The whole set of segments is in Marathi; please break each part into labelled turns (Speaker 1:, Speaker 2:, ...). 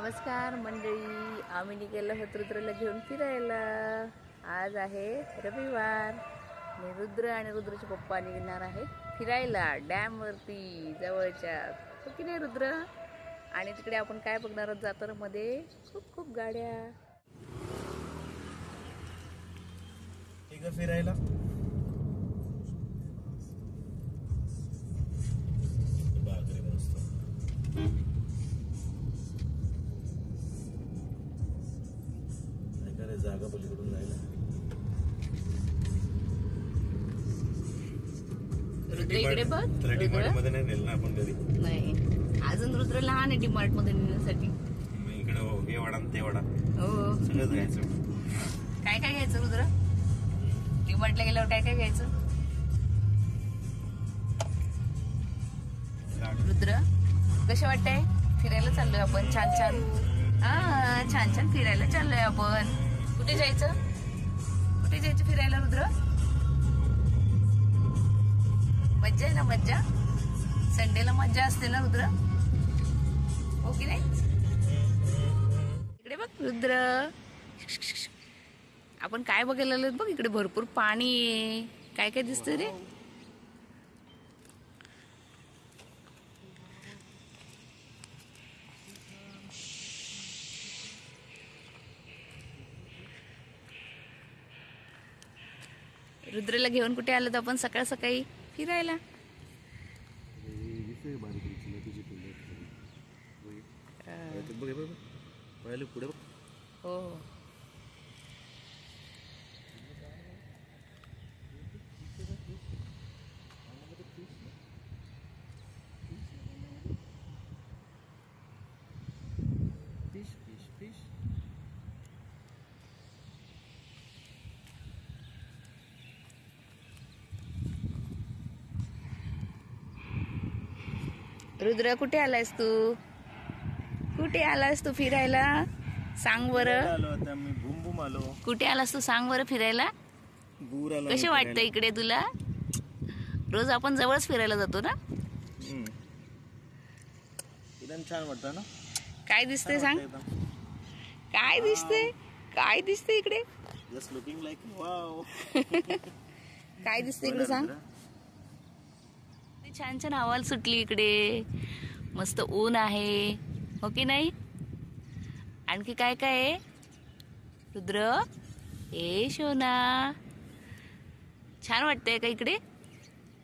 Speaker 1: नमस्कार मंडळी, आम्ही निघालो आहोत रुद्रला घेऊन फिरायला। आज आहे रविवार आणि रुद्र आणि रुद्रचे पप्पा निघणार आहेत फिरायला डॅम वरती जवळच्या, हो की नाही रुद्र? आणि तिकडे आपण काय बघणार आहोत, जाताना मध्ये खूप खूप गाड्या।
Speaker 2: ठीक आहे फिरायला जागा पलीकडून जायला।
Speaker 1: रुद्र इकडे बघ,
Speaker 2: डीमार्ट मध्ये नाही नेलं ना आपण कधी?
Speaker 1: नाही, अजून रुद्र लहान आहे डीमार्ट मध्ये नेण्यासाठी।
Speaker 2: इकडे हे वडा ते वडा
Speaker 1: हो,
Speaker 2: सगळंच घ्यायचं।
Speaker 1: काय काय घ्यायचं रुद्र? डीमार्टला गेल्यावर काय काय घ्यायचं रुद्र? कसे वाटतंय? फिरायला चाललोय आपण, छान छान। हा, छान छान फिरायला चाललोय आपण। कुठे जायचं? कुठे जायचं फिरायला रुद्र? मज्जा आहे ना? मज्जा, संडेला मज्जा असते ना रुद्र, हो की नाही? इकडे बघ रुद्र, आपण काय बघायला आलोत बघ, इकडे भरपूर पाणी आहे। काय काय दिसतं रे? रुद्रला घेऊन कुठे आलो आपण सकाळ सकाळी फिरायला?
Speaker 2: पुढे
Speaker 1: हो, रुद्र कुठे आलायस तू? कुठे आलास तू फिरायला? सांग बरं।
Speaker 2: मी बुम आलो।
Speaker 1: कुठे आलास तू सांग बरं फिरायला? कसे वाटतं इकडे तुला? रोज आपण जवळच फिरायला जातो ना?
Speaker 2: एकदम छान वाटतं ना?
Speaker 1: काय दिसतंय सांग? काय दिसतंय? काय दिसतंय इकडे?
Speaker 2: Just looking like wow.
Speaker 1: काय दिसतंय इकडे सांग? छान छान हवा सुटली इकडे, मस्त ऊन आहे, हो की नाही? आणखी काय काय आहे रुद्र? ए शोना, छान वाटतंय का इकडे?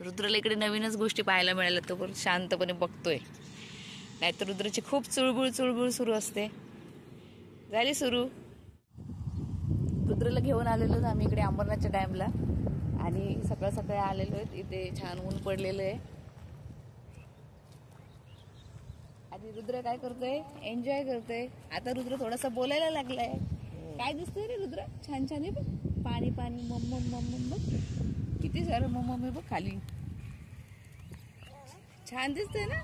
Speaker 1: रुद्रला इकडे नवीनच गोष्टी पाहायला मिळाल्या, तो पण शांतपणे बघतोय, नाहीतर रुद्रची खूप चुळबुळ चुळबुळ सुरू असते। झाली सुरू। रुद्रला घेऊन आलेलो आम्ही इकडे अंबरनाथच्या डॅमला, आणि सकाळ सकाळी आलेलो आहे। इथे छान ऊन पडलेलं आहे, आणि रुद्र काय करतोय? एन्जॉय करतोय। आता रुद्र थोडासा बोलायला लागलाय। काय दिसतंय रे रुद्र? छान छान आहे बघ, पाणी पाणी, मम मम मम बघ, किती सारं मम आहे बघ खाली, छान दिसतंय ना?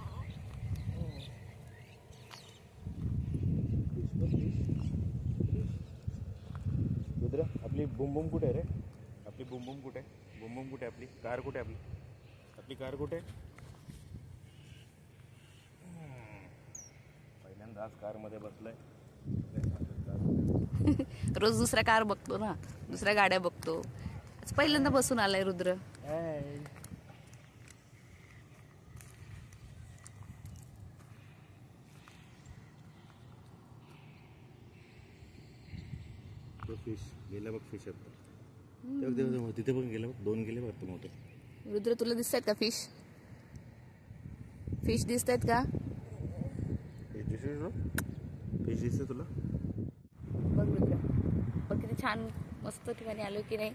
Speaker 2: रुद्र, आपली बुम कुठे आहे रे? आपली बुम कुठे आहे? बुम कुठे आहे? आपली कार कुठे आहे? आपली कार कुठे आहे? पहिल्यांदा आज कार मध्ये बसलाय।
Speaker 1: रोज दुसऱ्या कार बघतो ना, दुसऱ्या गाड्या बघतो, आज पहिल्यांदा बसून आलाय रुद्र।
Speaker 2: फिश गेला बघ, फिश आता तिथे पण गेला बघ, दोन गेले बघ मोठे।
Speaker 1: रुद्र तुला दिसतायत का फिश? फिश दिसतायत का?
Speaker 2: फिश दिसते तुला?
Speaker 1: बघ रुद्र, बघ किती छान मस्त ठिकाणी आलो की नाही?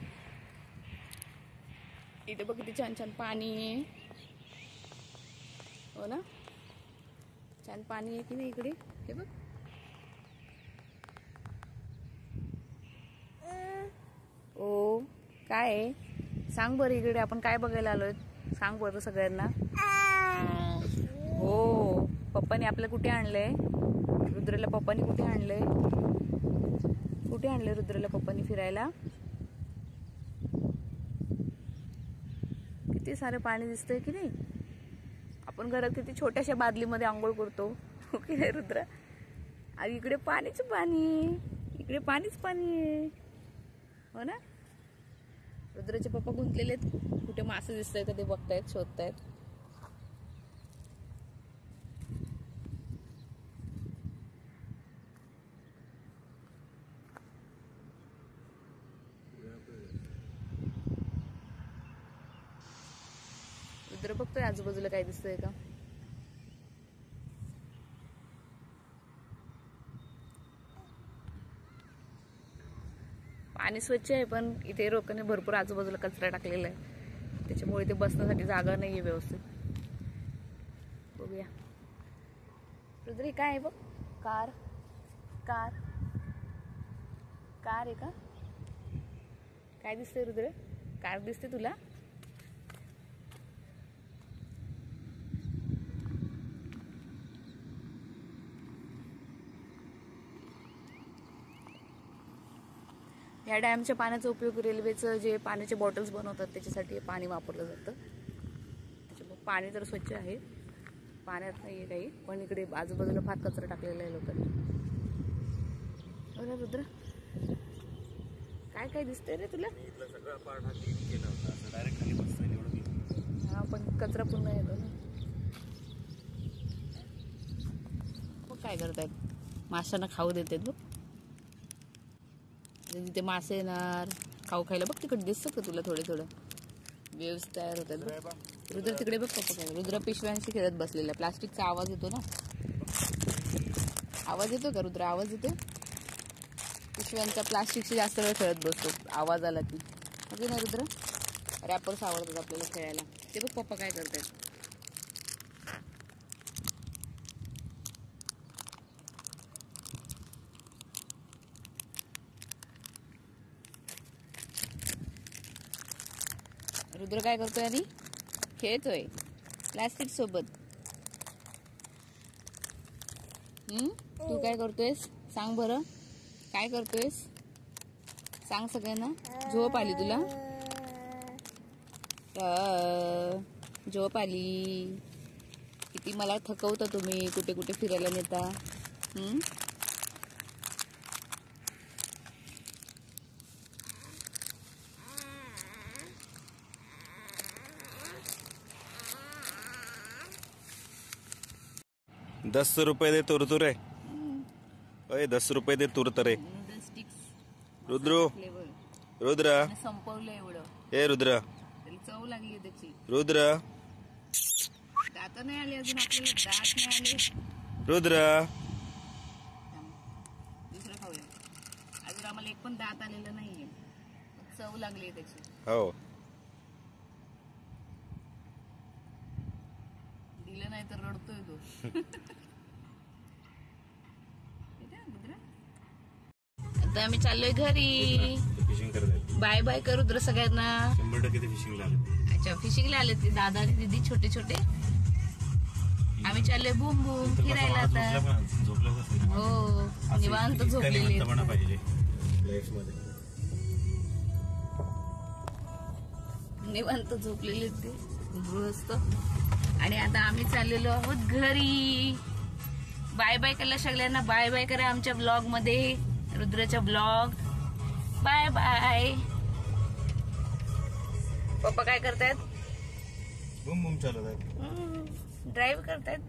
Speaker 1: इथे बघ किती छान छान पाणी आहे, हो ना? छान पाणी आहे की नाही इकडे? हे बघ, ओ काय आहे? सांग बरं, इकडे आपण काय बघायला आलोय? सांग बरं सगळ्यांना। हो, पप्पानी आपल्याला कुठे आणलंय? रुद्रला पप्पानी कुठे आणलंय? कुठे आणलंय रुद्रला पप्पानी फिरायला? किती सारे पाणी दिसतंय की नाही? आपण घरात किती छोट्याशा बादलीमध्ये आंघोळ करतो, हो की नाही रुद्र? आणि इकडे पाणीच पाणी, इकडे पाणीच पाणी आहे, हो ना. रुद्राचे पप्पा गुंतलेले आहेत, कुठे मासे दिसतायत का ते बघतायत, शोधतायत. रुद्र बघतोय आजूबाजूला काय दिसतंय का. पाणी स्वच्छ आहे, पण इथे लोकांनी भरपूर आजूबाजूला कचरा टाकलेला आहे, त्याच्यामुळे ते बसण्यासाठी जागा नाहीये व्यवस्थित. बघूया रुद्र, हे काय आहे बघ. कार कार कार आहे का, काय दिसतंय रुद्र? कार दिसते तुला? या डॅमच्या पाण्याचा उपयोग रेल्वेचं जे पाण्याचे बॉटल्स बनवतात त्याच्यासाठी पाणी वापरलं जातं. त्याच्यामुळे पाणी तर स्वच्छ आहे, पाण्यात नाही आहे काही, पण इकडे आजूबाजूला फार कचरा टाकलेला आहे लोकांनी. बरं रुद्र, काय काय दिसतंय रे तुला? हा, पण कचरा पुन्हा येतो ना. मग काय करतायत, माशांना खाऊ देतात बघ. तिथे मासे येणार खाऊ खायला. बघ तिकडे दिसतं का तुला थोडं थोडं वेव्स तयार होतात. रुद्र तिकडे बघ पप्पा काय. रुद्र पिशव्यांशी खेळत बसलेला. प्लास्टिकचा आवाज येतो ना, आवाज येतो का रुद्र? आवाज येतो पिशव्यांचा. प्लास्टिकची जास्त वेळ खेळत बसतो आवाज आला की. ओके ना रुद्र? रॅपर्स आवडतात आपल्याला खेळायला. ते बघ पप्पा काय करतात. रुद्र काय करतोय आणि खेळतोय प्लास्टिक सोबत. तू काय करतोयस सांग बरं, काय करतोयस सांग सगळ्यांना. झोप आली तुला? झोप आली? किती मला थकवता तुम्ही, कुठे कुठे फिरायला नेता.
Speaker 2: ₹10 दे तुरतुरे. अय 10 रुपये दे तुरतरे. रुद्र रुद्र
Speaker 1: संपवलं एवढं.
Speaker 2: ए रुद्र,
Speaker 1: त्याला चव लागली त्याची.
Speaker 2: रुद्र
Speaker 1: दात नाही आले अजून आपल्याला, दात नाही आले.
Speaker 2: रुद्र
Speaker 1: दुसरं खाऊया. अजून आम्हाला एक पण दात आलेलं नाहीये, चव लागली त्याची.
Speaker 2: हो,
Speaker 1: दिलं नाही तर रडतोय तो. आता आम्ही चाललोय घरी.
Speaker 2: फिशिंग करत.
Speaker 1: बाय बाय कर रुद्र सगळ्यांना.
Speaker 2: 100% ते फिशिंगला आले.
Speaker 1: अच्छा, फिशिंगला आले ते दादा आणि दीदी छोटे छोटे. आम्ही चाललोय बूम बूम फिरायला आता. हो, निवांत झोपलेले. निवांत झोपलेले ते गृहस्थ. आणि आता आम्ही चाललेलो आहोत घरी. बाय बाय करा सगळ्यांना. बाय बाय करा आमच्या ब्लॉग मध्ये, रुद्रच्या ब्लॉग. Bye bye. पप्पा काय करतायत?
Speaker 2: बूम बूम चालत आहेत,
Speaker 1: ड्राईव्ह करतायत.